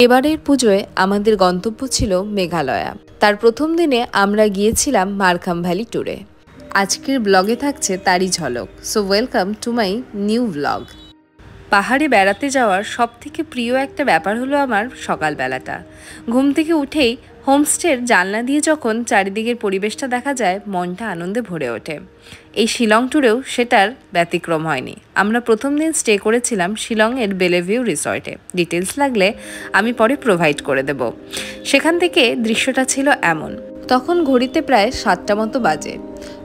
এবারের পুজোয় আমাদের গন্তব্য ছিল মেঘালয়া। তার প্রথম দিনে আমরা গিয়েছিলাম মারখাম ভ্যালি ট্যুরে। আজকের ব্লগে থাকছে তারই ঝলক। So welcome to my new blog. পাহাড়ে বেড়াতে যাওয়ার সবথেকে প্রিয় একটা ব্যাপার হলো আমার সকালবেলাটা। ঘুম থেকে উঠেই হোমস্টের জানলা দিয়ে যখন চারিদিকের পরিবেশটা দেখা যায়, মনটা আনন্দে ভরে ওঠে। এই শিলং ট্যুরেও সেটার ব্যতিক্রম হয়নি। আমরা প্রথম দিন স্টে করেছিলাম শিলংয়ের বেলেভিউ রিসর্টে। ডিটেলস লাগলে আমি পরে প্রোভাইড করে দেব। সেখান থেকে দৃশ্যটা ছিল এমন। তখন ঘড়িতে প্রায় 7টা মতো বাজে।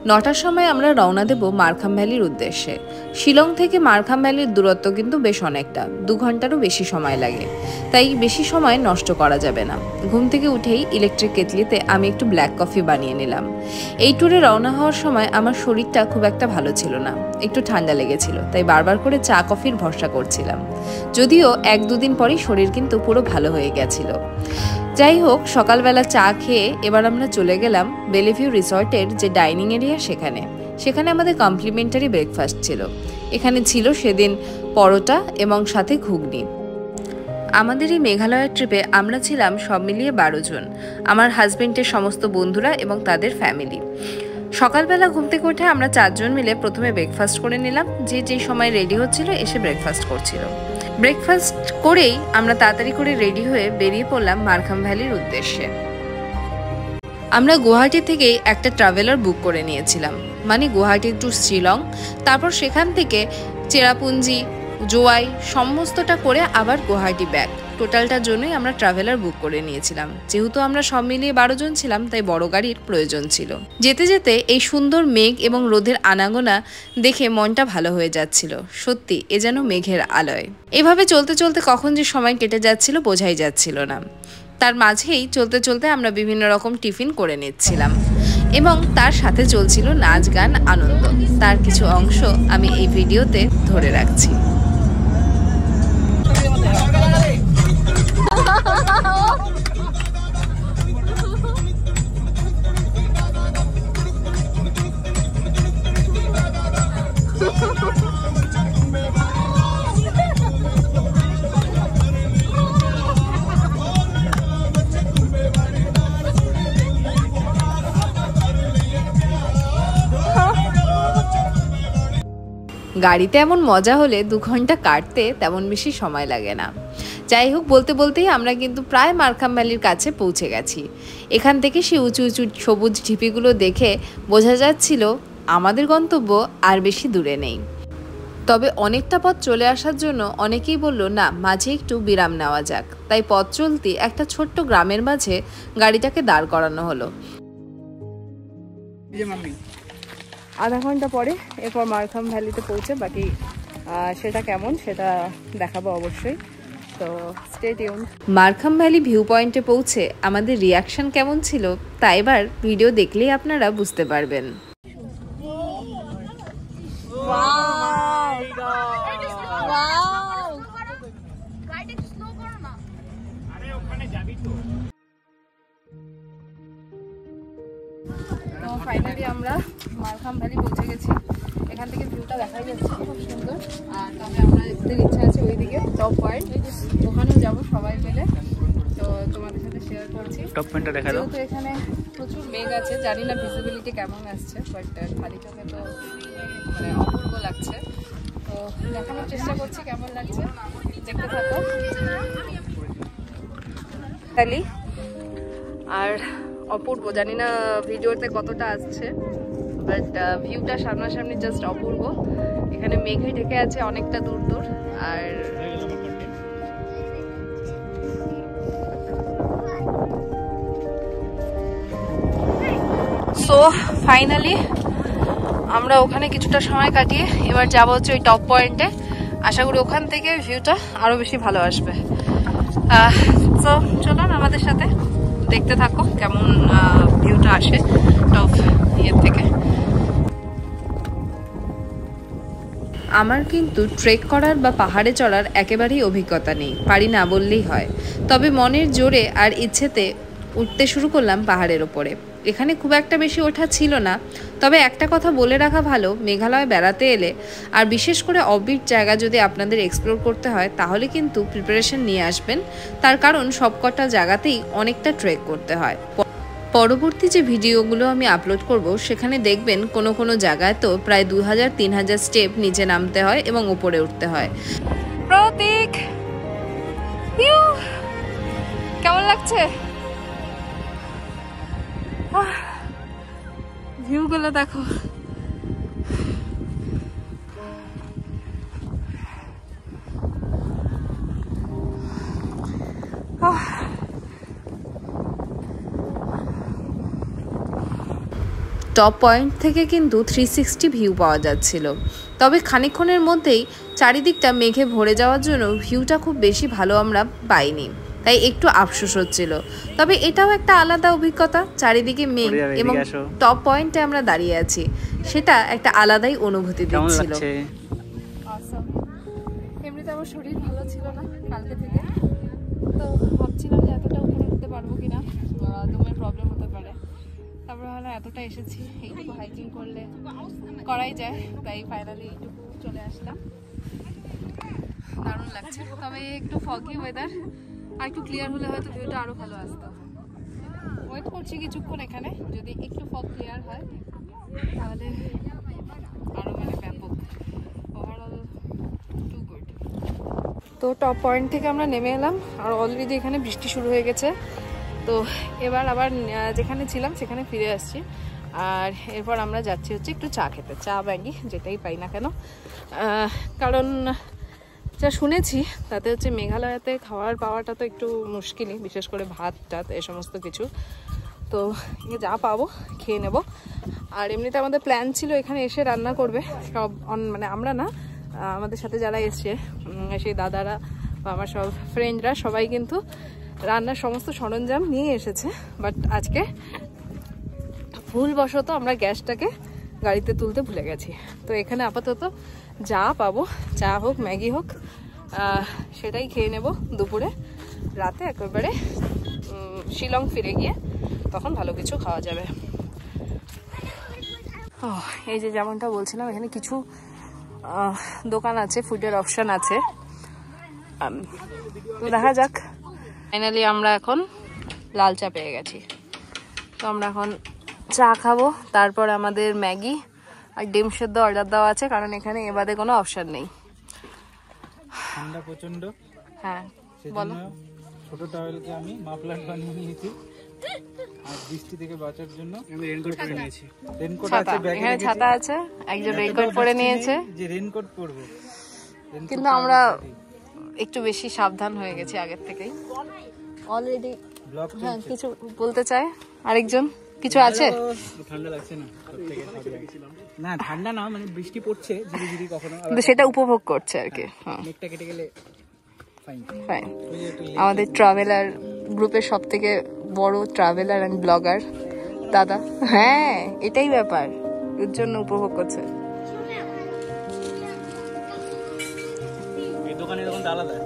9টার সময় আমরা রওনা দেব মারখাম ভ্যালির উদ্দেশ্যে। শিলং থেকে মারখাম ভ্যালির দূরত্ব কিন্তু বেশ অনেকটা, 2 ঘন্টারও বেশি সময় লাগে, তাই বেশি সময় নষ্ট করা যাবে না। ঘুম থেকে উঠেই ইলেকট্রিক কেটলিতে আমি একটু ব্ল্যাক কফি বানিয়ে নিলাম। এই ট্যুরে রওনা হওয়ার সময় আমার শরীরটা খুব একটা ভালো ছিল না, একটু ঠান্ডা লেগেছিল, তাই বারবার করে চা কফির ভরসা করছিলাম। যদিও 1-2 দিন পরই শরীর কিন্তু পুরো ভালো হয়ে গেছিল। যাই হোক, সকালবেলা চা খেয়ে এবার আমরা চলে গেলাম বেলেভিউ রিসর্টের যে ডাইনিং এরিয়া সেখানে আমাদের কমপ্লিমেন্টারি ব্রেকফাস্ট ছিল। এখানে ছিল সেদিন পরোটা এবং সাথে ঘুগনি। আমাদের এই মেঘালয় ট্রিপে আমরা ছিলাম সব মিলিয়ে 12 জন, আমার হাজবেন্ডের সমস্ত বন্ধুরা এবং তাদের ফ্যামিলি। সকালবেলা ঘুম থেকে উঠে আমরা 4 জন মিলে প্রথমে ব্রেকফাস্ট করে নিলাম। যে সময় রেডি হচ্ছিল এসে ব্রেকফাস্ট করছিল। ব্রেকফাস্ট করেই আমরা তাড়াতাড়ি করে রেডি হয়ে বেরিয়ে পড়লাম মারখাম ভ্যালির উদ্দেশ্যে। আমরা গুয়াহাটি থেকেই একটা ট্রাভেলার বুক করে নিয়েছিলাম, মানে গুয়াহাটি টু শিলং, তারপর সেখান থেকে চেরাপুঞ্জি, জোয়াই সমস্তটা করে আবার গুয়াহাটি ব্যাক। টোটালটার জন্যই আমরা ট্রাভেলার বুক করে নিয়েছিলাম। যেহেতু আমরা সব মিলিয়ে 12 জন ছিলাম, তাই বড় গাড়ির প্রয়োজন ছিল। যেতে যেতে এই সুন্দর মেঘ এবং রোদের আনাগোনা দেখে মনটা ভালো হয়ে যাচ্ছিল। সত্যি এ যেন মেঘের আলয়। এভাবে চলতে চলতে কখন যে সময় কেটে যাচ্ছিল বোঝাই যাচ্ছিল না। তার মাঝেই চলতে চলতে আমরা বিভিন্ন রকম টিফিন করে নিচ্ছিলাম এবং তার সাথে চলছিল নাচ গান আনন্দ। তার কিছু অংশ আমি এই ভিডিওতে ধরে রাখছি। গাড়িতে এমন মজা হলে 2 ঘন্টা কাটতে তেমন বেশি সময় লাগে না। যাই হোক, বলতে বলতেই আমরা কিন্তু প্রায় মারখাম ভ্যালির কাছে পৌঁছে গেছি। এখান থেকে সেই উঁচু উঁচু সবুজ ঢিপিগুলো দেখে বোঝা যাচ্ছিল আমাদের গন্তব্য আর বেশি দূরে নেই। তবে অনেকটা পথ চলে আসার জন্য অনেকেই বলল না, মাঝে একটু বিরাম নেওয়া যাক। তাই পথ চলতে একটা ছোট্ট গ্রামের মাঝে গাড়িটাকে দাঁড় করানো হলো। আধা ঘন্টা পরে এরপর মারখাম ভ্যালিতে পৌঁছে বাকি সেটা কেমন সেটা দেখাবো অবশ্যই। তো stay tuned. Markham valley view পয়েন্টে পৌঁছে আমাদের রিয়াকশন কেমন ছিল তা এবার ভিডিও দেখলেই আপনারা বুঝতে পারবেন। ফাইনালি আমরা মারখাম ভ্যালি পৌঁছে গেছি। এখান থেকে ভিউটা দেখাই যাচ্ছে খুব সুন্দর। আর তবে আমাদের ইচ্ছা আছে ওইদিকে টপ পয়েন্ট, ওখানেও যাবো সবাই মিলে। তো তোমাদের সাথে শেয়ার করছি। টপ পয়েন্টটা দেখা দাও। তো এখানে প্রচুর মেঘ আছে, জানি না ভিজিবিলিটি কেমন আসছে, বাট খালি চোখে তো মানে অপূর্ব লাগছে। তো দেখানোর চেষ্টা করছি কেমন লাগছে, দেখতে থাকো। ভ্যালি আর অপূর্ব, জানি না ভিডিওতে কতটা আসছে, বাট ভিউটা সামনাসামনি জাস্ট অপূর্ব। এখানে মেঘে ঢেকে আছে অনেকটা দূর দূর। আর সো ফাইনালি আমরা ওখানে কিছুটা সময় কাটিয়ে এবার যাবো হচ্ছে ওই টপ পয়েন্টে। আশা করি ওখান থেকে ভিউটা আরো বেশি ভালো আসবে। সো চলুন আমাদের সাথে দেখতে থাকো কেমন ভিউটা আসে টপ ইয়ের থেকে। আমার কিন্তু ট্রেক করার বা পাহাড়ে চড়ার একেবারেই অভিজ্ঞতা নেই, পারি না বললেই হয়। তবে মনের জোরে আর ইচ্ছেতে উঠতে শুরু করলাম পাহাড়ের ওপরে। এখানে খুব একটা বেশি ওঠা ছিল না, তবে একটা কথা বলে রাখা ভালো, মেঘালয় বেড়াতে এলে আর বিশেষ করে অফবিট জায়গা যদি আপনাদের এক্সপ্লোর করতে হয় তাহলে কিন্তু প্রিপারেশন নিয়ে আসবেন। তার কারণ সবকটা জায়গাতেই অনেকটা ট্রেক করতে হয়। পরবর্তী যে ভিডিওগুলো আমি আপলোড করব সেখানে দেখবেন কোনো কোনো জায়গায় তো প্রায় 2000-3000 স্টেপ নিচে নামতে হয় এবং উপরে উঠতে হয়। প্রতীক, কেমন লাগছে? ভিউগুলো দেখো। টপ পয়েন্ট থেকে কিন্তু 360 ভিউ পাওয়া যাচ্ছিল, তবে খানিকক্ষণের মধ্যেই চারিদিকটা মেঘে ভরে যাওয়ার জন্য ভিউটা খুব বেশি ভালো আমরা পাইনি, তাই একটু আফসোস হচ্ছিল। তবে এটাও একটা আলাদা অভিজ্ঞতা, চারিদিকে মেঘ এবং টপ পয়েন্টে আমরা দাঁড়িয়ে আছি, সেটা একটা আলাদাই অনুভূতি দিচ্ছিল। এমনিতে আমার শরীর ভালো ছিল না কালকে থেকে, তো ভাবছিলাম যে এতটা উপরে উঠতে পারবো কিনা, দমের প্রবলেম হতে পারে। তারপরে হলো এতটা এসেছি, এইটুকু হাইকিং করলে করাই যায়, তাই ফাইনালি এইটুকু চলে আসলাম। দারুণ লাগছে, তবে একটু ফগি ওয়েদার, আর একটু ক্লিয়ার হলে হয়তো ভিউটা আরও ভালো আসতো। ওয়েট করছি কিছুক্ষণ এখানে, যদি একটু ফগ ক্লিয়ার হয় তাহলে আরও মানে ব্যাপক। Overall too good. তো টপ পয়েন্ট থেকে আমরা নেমে এলাম, আর অলরেডি এখানে বৃষ্টি শুরু হয়ে গেছে। তো এবার আবার যেখানে ছিলাম সেখানে ফিরে আসছি, আর এরপর আমরা যাচ্ছি হচ্ছে একটু চা খেতে, চা ম্যাগি যেটাই পাই না কেন। কারণ যা শুনেছি তাতে হচ্ছে মেঘালয়াতে খাওয়ার পাওয়াটা তো একটু মুশকিলই, বিশেষ করে ভাত টাত এ সমস্ত কিছু। তো যা পাবো খেয়ে নেব। আর এমনিতে আমাদের প্ল্যান ছিল এখানে এসে রান্না করবে সব, মানে আমরা না, আমাদের সাথে যারা এসছে সেই দাদারা বা আমার সব ফ্রেন্ডরা সবাই কিন্তু রান্নার সমস্ত সরঞ্জাম নিয়ে এসেছে। বাট আজকে ভুলবশত আমরা গ্যাসটাকে গাড়িতে তুলতে ভুলে গেছি। তো এখানে আপাতত যা পাবো, চা হোক ম্যাগি হোক, সেটাই খেয়ে নেব দুপুরে। রাতে একেবারে শিলং ফিরে গিয়ে তখন ভালো কিছু খাওয়া যাবে। এই যে যেমনটা বলছিলাম, এখানে কিছু দোকান আছে, ফুডের অপশন আছে, তো দেখা যাক। ফাইনালি আমরা এখন লাল চা পেয়ে গেছি, তো আমরা এখন চা খাবো, তারপর আমাদের ম্যাগি আর ডিম সেদ্ধ অর্ডার দেওয়া আছে, কারণ এখানে এ বাদে কোনো অপশন নেই। ঠান্ডা প্রচন্ড। হ্যাঁ বলো। ছোট টাওয়েলকে আমি মাফলার বানিয়ে নিয়েছি, আর বৃষ্টি থেকে বাঁচার জন্য আমি রেইনকোট পরে নিয়েছি। রেইনকোট আছে ব্যাগে, এখানে ছাতা আছে, একজন রেইনকোট পরে নিয়েছে, যে রেইনকোট পরবো। কিন্তু আমরা একটু বেশি সাবধান হয়ে গেছি আগের থেকেই অলরেডি। হ্যাঁ কিছু বলতে চায় আরেকজন, কিছু আছে? ঠান্ডা লাগছে না? না ঠান্ডা না, মানে বৃষ্টি পড়ছে ধীরে ধীরে, কখনো সেটা উপভোগ করছে আর কি। মেঘটা কেটে গেলে ফাইন ফাইন। আমাদের ট্রাভেলার গ্রুপের সব থেকে বড় ট্রাভেলার এন্ড ব্লগার দাদা, হ্যাঁ এটাই ব্যাপার, এর জন্য উপভোগ করছে। এই দোকানে তখন আলাদা।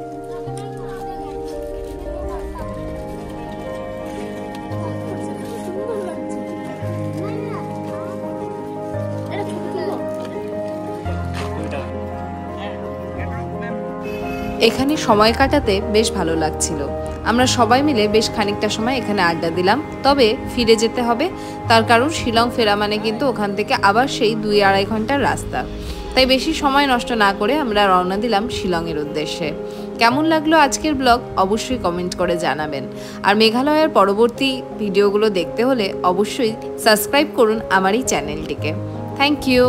এখানে সময় কাটাতে বেশ ভালো লাগছিল। আমরা সবাই মিলে বেশ খানিকটা সময় এখানে আড্ডা দিলাম। তবে ফিরে যেতে হবে, তার কারণ শিলং ফেরা মানে কিন্তু ওখান থেকে আবার সেই 2-2.5 ঘন্টার রাস্তা। তাই বেশি সময় নষ্ট না করে আমরা রওনা দিলাম শিলংয়ের উদ্দেশ্যে। কেমন লাগলো আজকের ব্লগ অবশ্যই কমেন্ট করে জানাবেন। আর মেঘালয়ের পরবর্তী ভিডিওগুলো দেখতে হলে অবশ্যই সাবস্ক্রাইব করুন আমার এই চ্যানেলটিকে। Thank you.